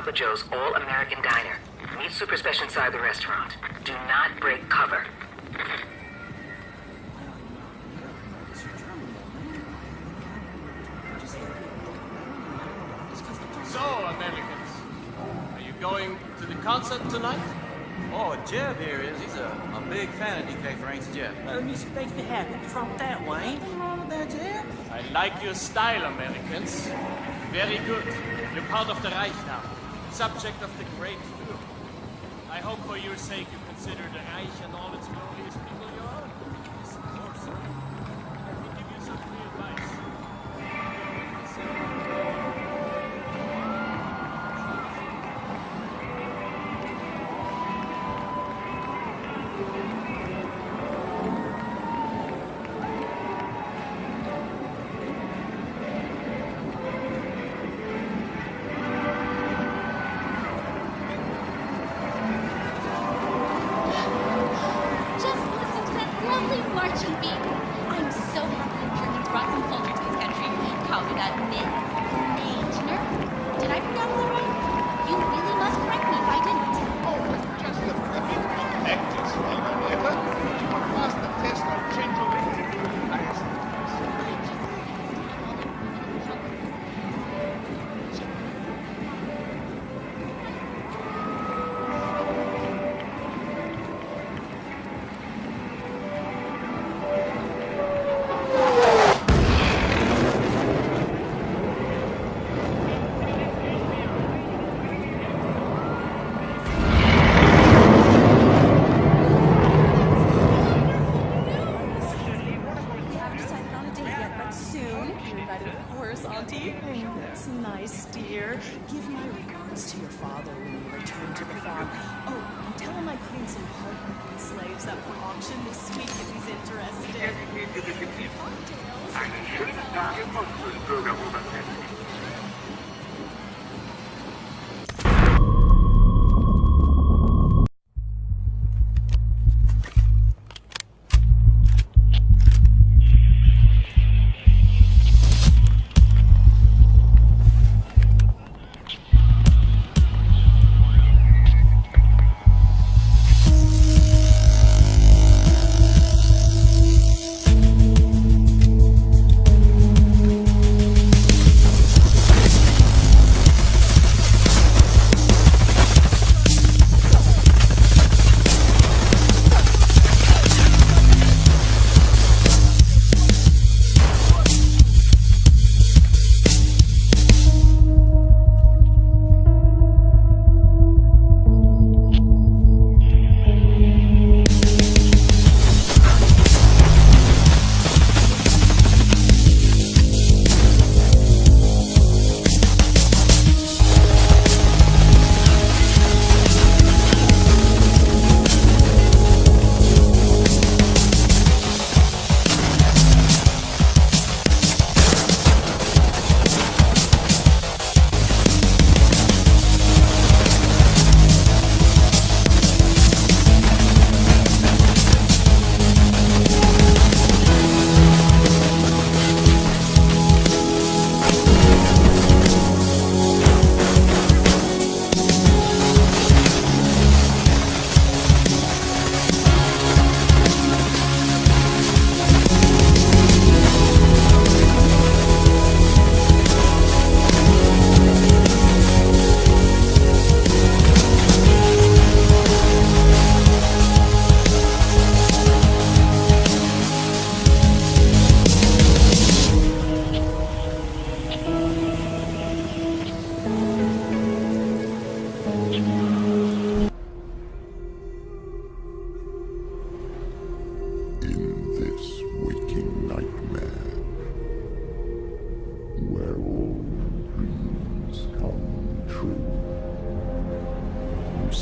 Uncle Joe's All-American Diner. Meet Super Special inside the restaurant. Do not break cover. So, Americans, are you going to the concert tonight? Oh, Jeb here is. He's a big fan of DK Frank's Jeb. Music makes me happy. What's wrong with that, Wayne? What's wrong with that, Jeb? I like your style, Americans. Very good. You're part of the Reich now. Subject of the great film. I hope for your sake you consider the Reich and all its glorious people your own. Yes, of course, sir. Let me give you some free advice. Just listen to that lovely marching beat. I'm so happy the Germans brought some culture to this country. Call me that Mid-Agner. Did I pronounce that right? You really must correct me if I didn't. Oh, just a bit of practice, Whenever you want to pass the test or change your way. We haven't decided on a date yet, but soon. You're invited, of course, Auntie. Oh, that's nice, dear. Give my regards to your father when you return to the farm. Oh, and tell him I put in some hard-working slaves up for auction this week if he's interested.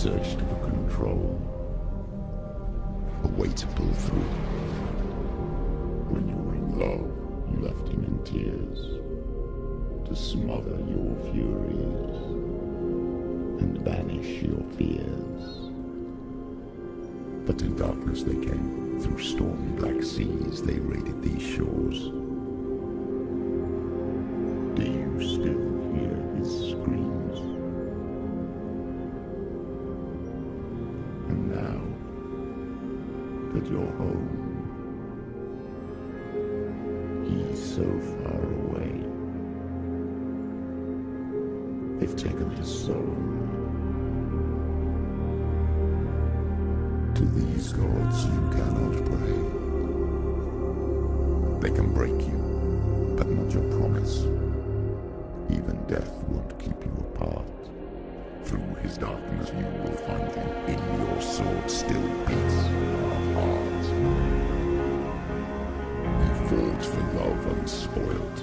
searched for control, a way to pull through. When you were in love, you left him in tears to smother your furies and banish your fears. But in darkness they came, through stormy black seas they raided these shores. Do you still hear his screams? your home. He's so far away. They've taken his soul. To these gods you cannot pray. They can break you, but not your promise. Even death won't keep you apart. Through his darkness you will find him. In your sword still beats our heart. You fought for love unspoilt.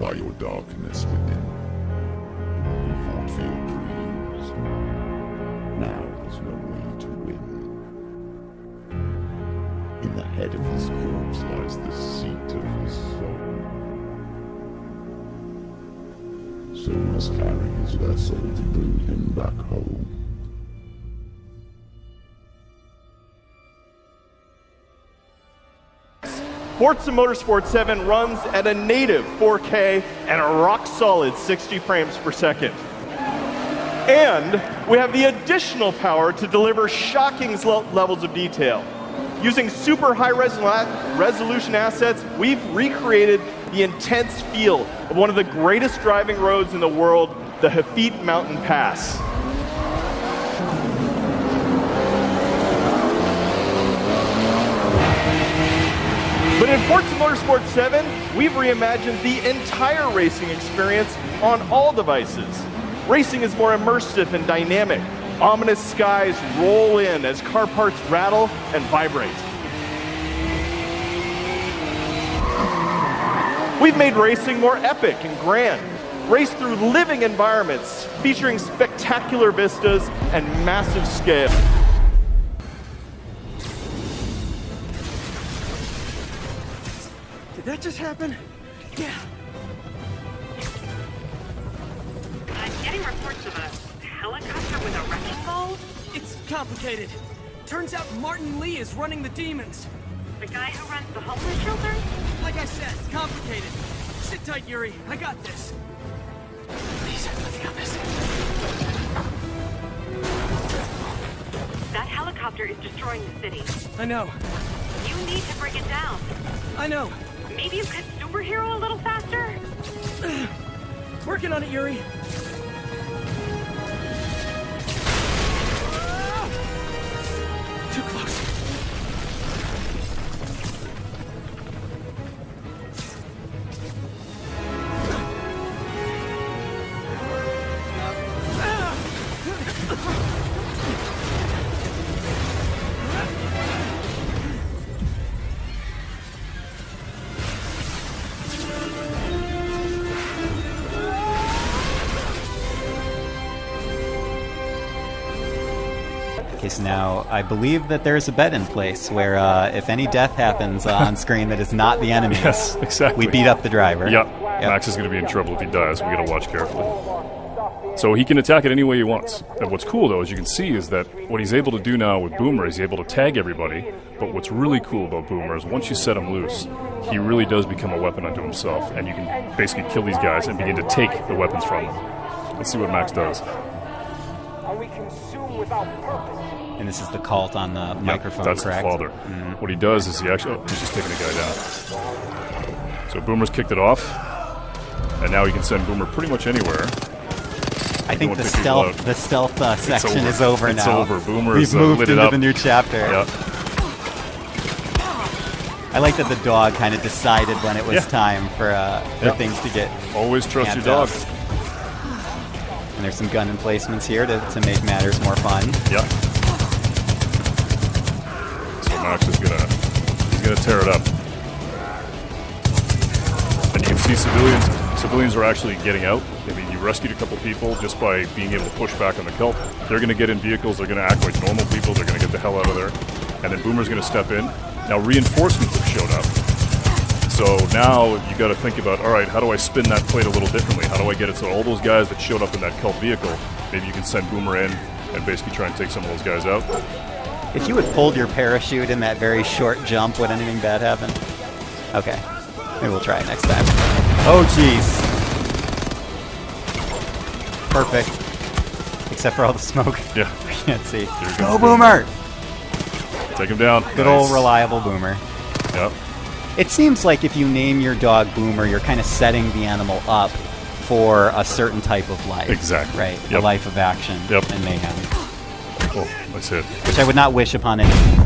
By your darkness within. You fought for your dreams. Now there's no way to win. In the head of his corpse lies the seat of his soul. So must carry his vessel to bring him back home. Forza Motorsport 7 runs at a native 4K and a rock-solid 60 frames per second. And we have the additional power to deliver shocking levels of detail. Using super high resolution assets, we've recreated the intense feel of one of the greatest driving roads in the world, the Hafit Mountain Pass. But in Forza Motorsport 7, we've reimagined the entire racing experience on all devices. Racing is more immersive and dynamic. Ominous skies roll in as car parts rattle and vibrate. We've made racing more epic and grand. Race through living environments featuring spectacular vistas and massive scale. Did that just happen? Yeah. I'm getting reports of a helicopter with a wrecking ball. It's complicated. Turns out Martin Lee is running the demons. The guy who runs the homeless shelter? Like I said, complicated. Sit tight, Yuri. I got this. Please, let's got this. That helicopter is destroying the city. I know. You need to bring it down. I know. Maybe you could superhero a little faster? Working on it, Yuri. Too close. Okay, so now I believe that there's a bet in place where if any death happens on screen that is not the enemy, yes, exactly, we beat up the driver. Yep. Max is going to be in trouble if he dies. We got to watch carefully. So he can attack it any way he wants. And what's cool, though, as you can see, is that what he's able to do now with Boomer is he's able to tag everybody. But what's really cool about Boomer is once you set him loose, he really does become a weapon unto himself, and you can basically kill these guys and begin to take the weapons from them. Let's see what Max does. And this is the cult on the microphone, that's correct? The father. Mm-hmm. What he does is he actually... Oh, he's just taking the guy down. So Boomer's kicked it off, and now he can send Boomer pretty much anywhere. I think the stealth section is over now. It's over. Boomer We've moved lit into it up. the new chapter. Yep. I like that the dog kind of decided when it was time for things to get... Always trust your dog. Up. And there's some gun emplacements here to make matters more fun. Yep. So Max is he's gonna tear it up. And you can see civilians are actually getting out. I mean, you rescued a couple people just by being able to push back on the cult. They're gonna get in vehicles, they're gonna act like normal people, they're gonna get the hell out of there. And then Boomer's gonna step in. Now reinforcements have showed up. So now you got to think about, all right, how do I spin that plate a little differently? How do I get it so all those guys that showed up in that cult vehicle, maybe you can send Boomer in and basically try and take some of those guys out? If you had pulled your parachute in that very short jump, would anything bad happen? Okay. Maybe we'll try it next time. Oh, jeez. Perfect. Except for all the smoke. Yeah. I can't see. Go, Boomer! Take him down. Good old reliable Boomer. Yep. It seems like if you name your dog Boomer, you're kind of setting the animal up for a certain type of life. Exactly. Right? Yep. A life of action and mayhem. Oh, that's it. Which I would not wish upon anyone.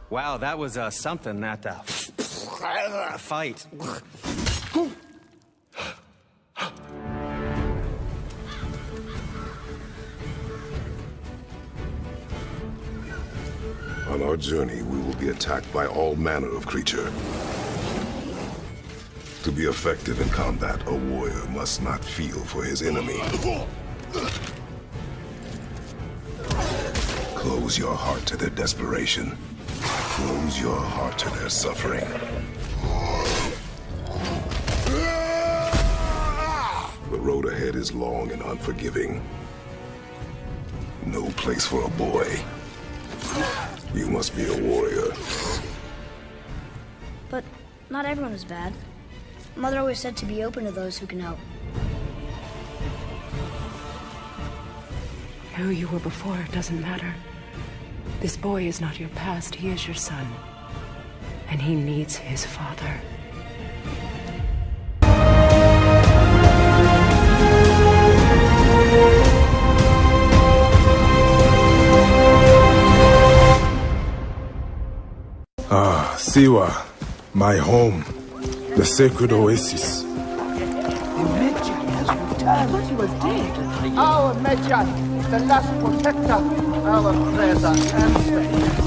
Wow, that was something, that fight. On our journey, we will be attacked by all manner of creature. To be effective in combat, a warrior must not feel for his enemy. Close your heart to their desperation. Close your heart to their suffering. The road ahead is long and unforgiving. No place for a boy. You must be a warrior. But not everyone is bad. Mother always said to be open to those who can help. Who you were before doesn't matter. This boy is not your past, he is your son. And he needs his father. Ah, Siwa, my home, the sacred oasis. I thought he was dead. Our Medjay, the last protector, our treasure and strength.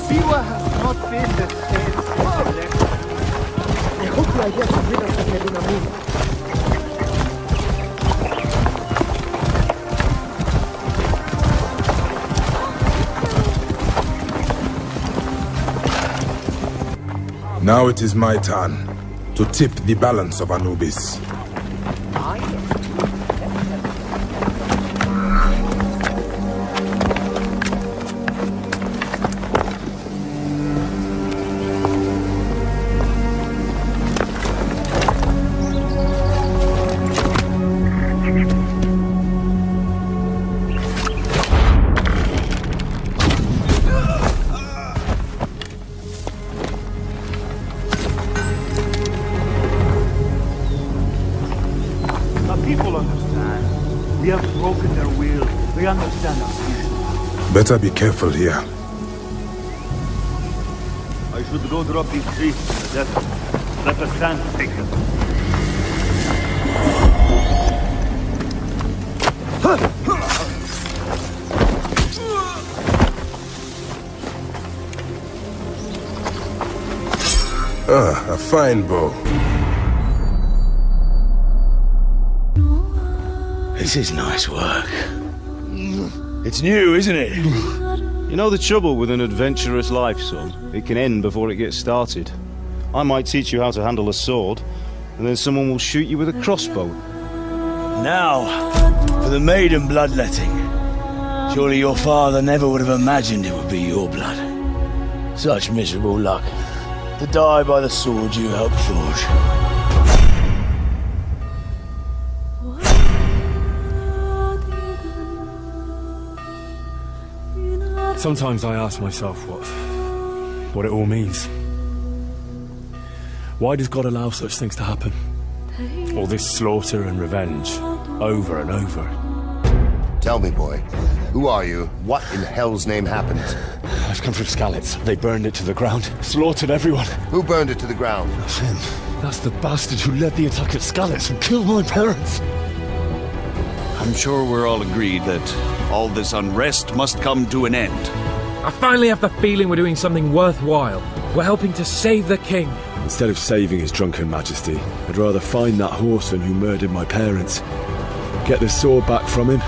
Siwa has not been the same since he left. I hope you are here to rid us of Medina Moon. Now it is my turn to tip the balance of Anubis. Better be careful here. I should go drop these trees in the desert. Let the sand take them. Ah, a fine bow. A This is nice work. It's new, isn't it? You know the trouble with an adventurous life, son? It can end before it gets started. I might teach you how to handle a sword, and then someone will shoot you with a crossbow. Now, for the maiden bloodletting. Surely your father never would have imagined it would be your blood. Such miserable luck. To die by the sword you helped forge. Sometimes I ask myself what it all means. Why does God allow such things to happen? All this slaughter and revenge, over and over. Tell me, boy, who are you? What in hell's name happened? I've come from Skalitz. They burned it to the ground, slaughtered everyone. Who burned it to the ground? That's him. That's the bastard who led the attack at Skalitz and killed my parents. I'm sure we're all agreed that all this unrest must come to an end. I finally have the feeling we're doing something worthwhile. We're helping to save the king. Instead of saving his drunken majesty, I'd rather find that horseman who murdered my parents. Get the sword back from him.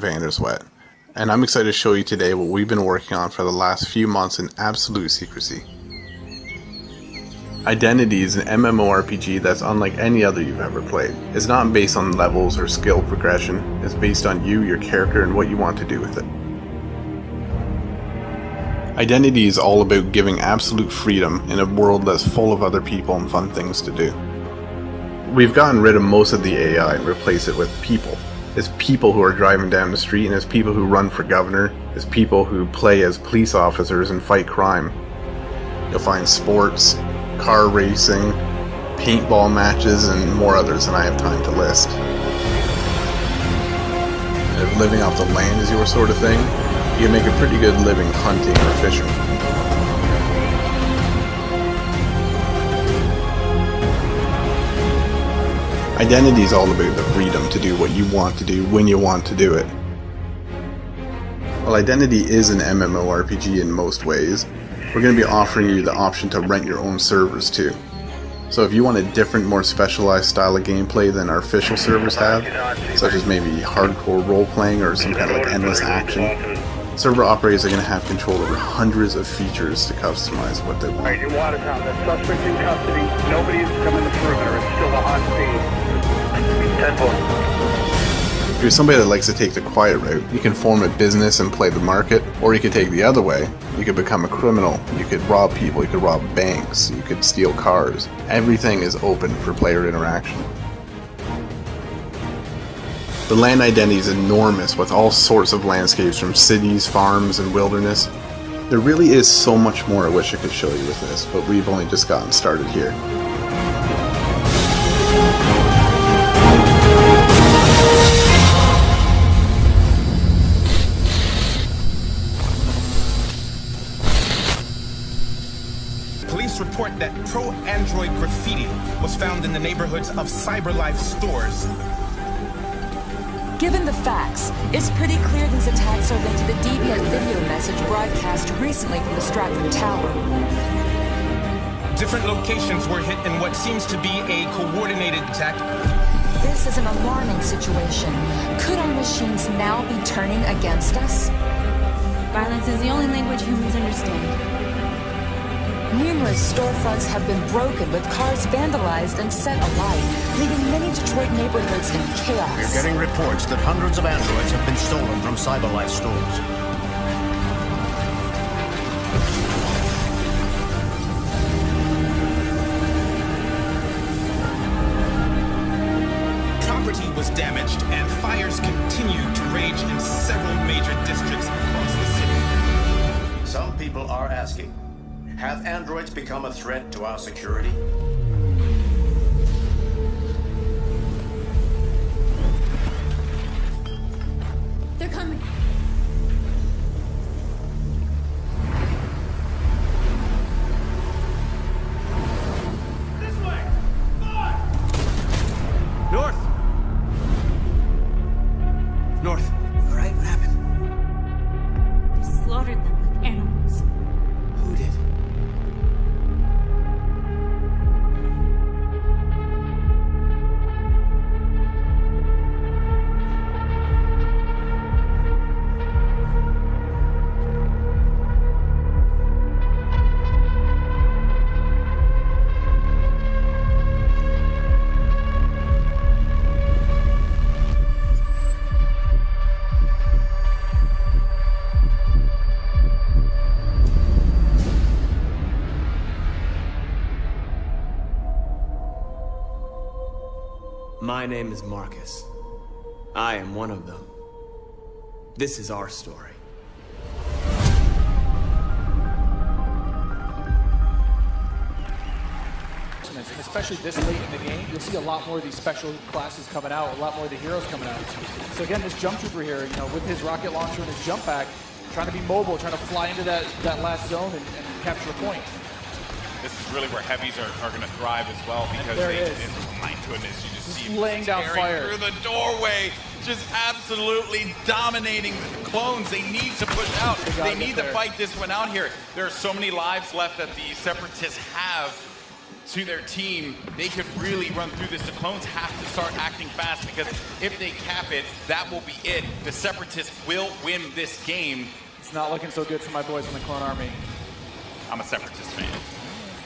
Vandersweat, and I'm excited to show you today what we've been working on for the last few months in absolute secrecy. Identity is an MMORPG that's unlike any other you've ever played. It's not based on levels or skill progression, it's based on you, your character, and what you want to do with it. Identity is all about giving absolute freedom in a world that's full of other people and fun things to do. We've gotten rid of most of the AI and replaced it with people. It's people who are driving down the street, and it's people who run for governor, it's people who play as police officers and fight crime. You'll find sports, car racing, paintball matches, and more others than I have time to list. If living off the land is your sort of thing, you can make a pretty good living hunting or fishing. Identity is all about the freedom to do what you want to do when you want to do it. While Identity is an MMORPG in most ways, we're going to be offering you the option to rent your own servers too. So if you want a different, more specialized style of gameplay than our official servers have, such as maybe hardcore role-playing or some kind of like endless action, server operators are going to have control over hundreds of features to customize what they want. Alright, your Watertown, the suspect's in custody. Nobody's coming the perimeter. It's still a hot scene. 10-4. If you're somebody that likes to take the quiet route, you can form a business and play the market, or you could take the other way. You could become a criminal, you could rob people, you could rob banks, you could steal cars. Everything is open for player interaction. The land identity is enormous with all sorts of landscapes from cities, farms, and wilderness. There really is so much more I wish I could show you with this, but we've only just gotten started here. Police report that pro-android graffiti was found in the neighborhoods of CyberLife stores. Given the facts, it's pretty clear these attacks are linked to the deviant video message broadcast recently from the Stratford Tower. Different locations were hit in what seems to be a coordinated attack. This is an alarming situation. Could our machines now be turning against us? Violence is the only language humans understand. Numerous storefronts have been broken, with cars vandalized and set alight, leaving many Detroit neighborhoods in chaos. We're getting reports that hundreds of androids have been stolen from CyberLife stores. Property was damaged, and fires continue to rage in several major districts across the city. Some people are asking, Have androids become a threat to our security? They're coming. This way! North! North. All right, what happened? They slaughtered them like animals. Who did? My name is Marcus. I am one of them. This is our story. And especially this late in the game, you'll see a lot more of these special classes coming out, a lot more of the heroes coming out. So again, this jump trooper here, you know, with his rocket launcher and his jump pack, trying to be mobile, trying to fly into that last zone and capture a point. This is really where heavies are going to thrive as well, because my goodness, you just see laying down fire through the doorway, just absolutely dominating the clones. They need to push out. They need to fight this one out here. There are so many lives left that the Separatists have to their team. They could really run through this. The clones have to start acting fast, because if they cap it, that will be it. The Separatists will win this game. It's not looking so good for my boys in the Clone Army. I'm a Separatist fan,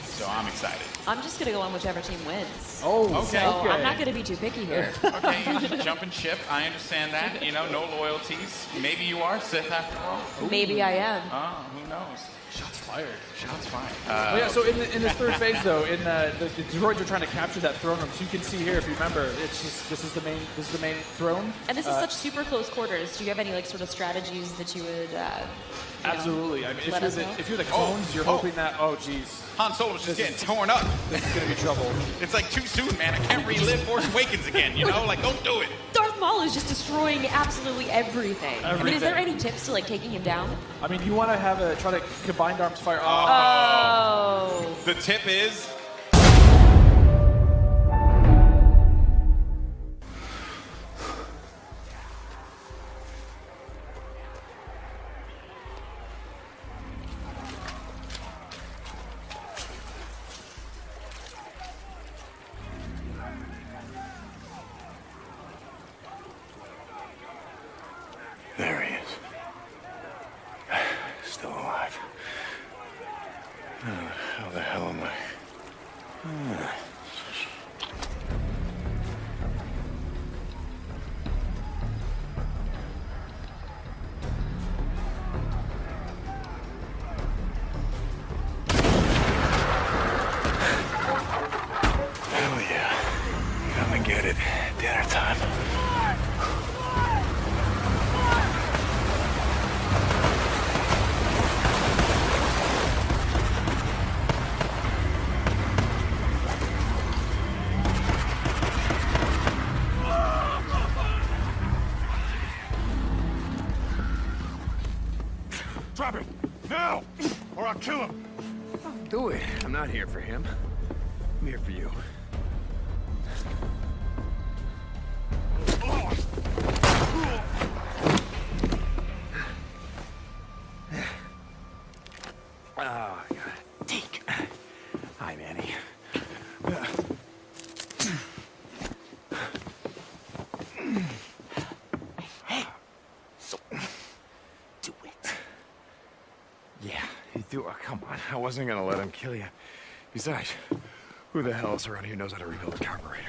so I'm excited. I'm just going to go on whichever team wins. Oh, okay. So I'm not going to be too picky here. Okay, jump and ship. I understand that. You know, no loyalties. Maybe you are Sith after all. Maybe I am. Oh, who knows? Shots fired. Shots fired. Yeah, so in this third phase, though, in the droids are trying to capture that throne room. So you can see here, if you remember, it's just this is the main throne. And this is such super close quarters. Do you have any like sort of strategies that you would? Absolutely. I mean, if you're the clones, you're hoping that. Oh, geez. Han Solo's just getting torn up. This is gonna be trouble. It's like too soon, man. I can't relive Force Awakens again. You know, like don't do it. Darth Maul is just destroying absolutely everything. I mean, is there any tips to like taking him down? I mean, you want to have try to combined arms fire. Oh. The tip is. There he is. Still alive. How the hell am I? Hell yeah. Come and get it. Dinner time. Drop him! Now! Or I'll kill him! Do it. I'm not here for him. I'm here for you. Oh, God. Take. Hi, Manny. Hey. So, do it. Yeah, you do. Oh, come on. I wasn't gonna let him kill you. Besides, who the hell else around here knows how to rebuild a carburetor?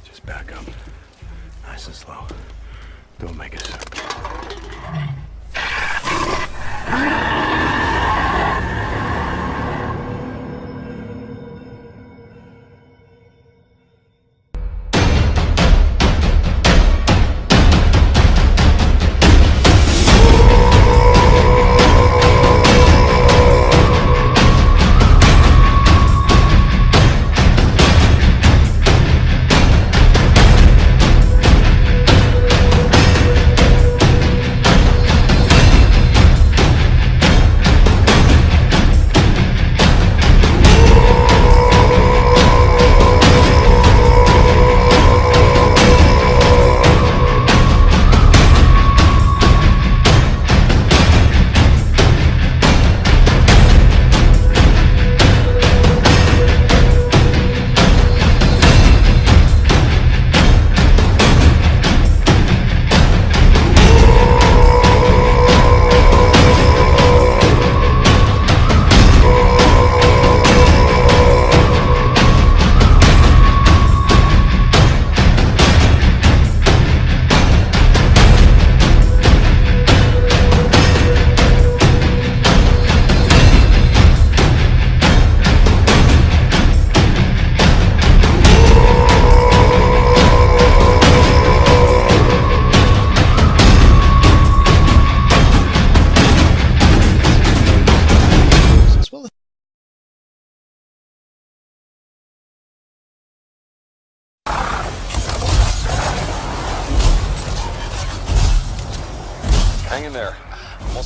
Just back up. Nice and slow. Don't make a sound.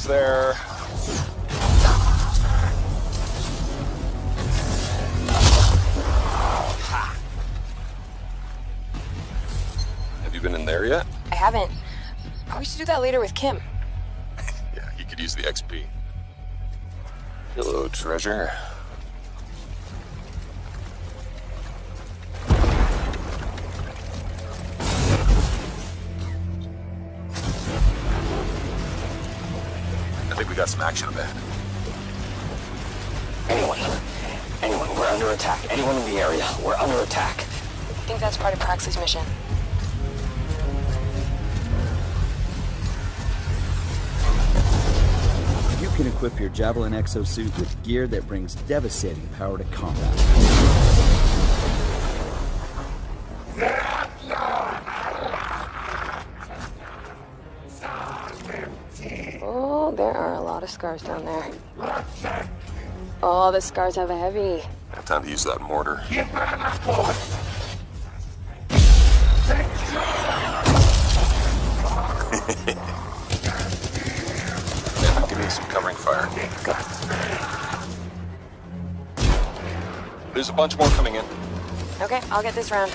Almost there. Have you been in there yet? I haven't. We should do that later with Kim. Yeah, you could use the XP. Hello, treasure. I think we got some action up ahead. Anyone, we're under attack. Anyone in the area, we're under attack. I think that's part of Praxis' mission. You can equip your Javelin exosuit with gear that brings devastating power to combat. Oh, there are a lot of scars down there. Oh, the scars have a heavy. Time to use that mortar. Give me some covering fire. There's a bunch more coming in. Okay, I'll get this round.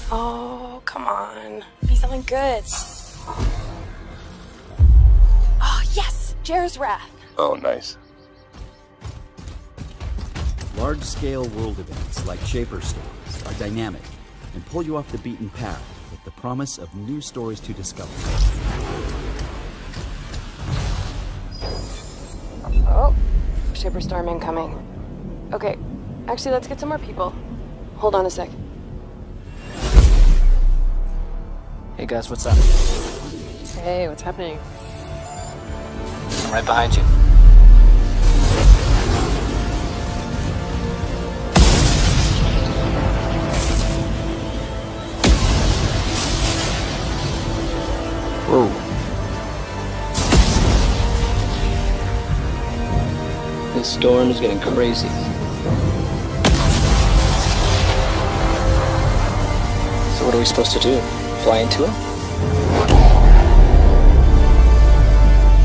Oh, come on. Be something good. Oh, yes! Jer's Wrath. Oh, nice. Large-scale world events like Shaper Stories are dynamic and pull you off the beaten path with the promise of new stories to discover. Oh, Shaper Storm incoming. Okay, actually, let's get some more people. Hold on a sec. Hey guys, what's up? Hey, what's happening? I'm right behind you. Whoa. This storm is getting crazy. So what are we supposed to do? Fly into him?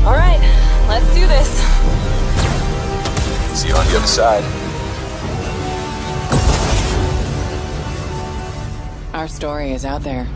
All right, let's do this. See you on the other side. Our story is out there.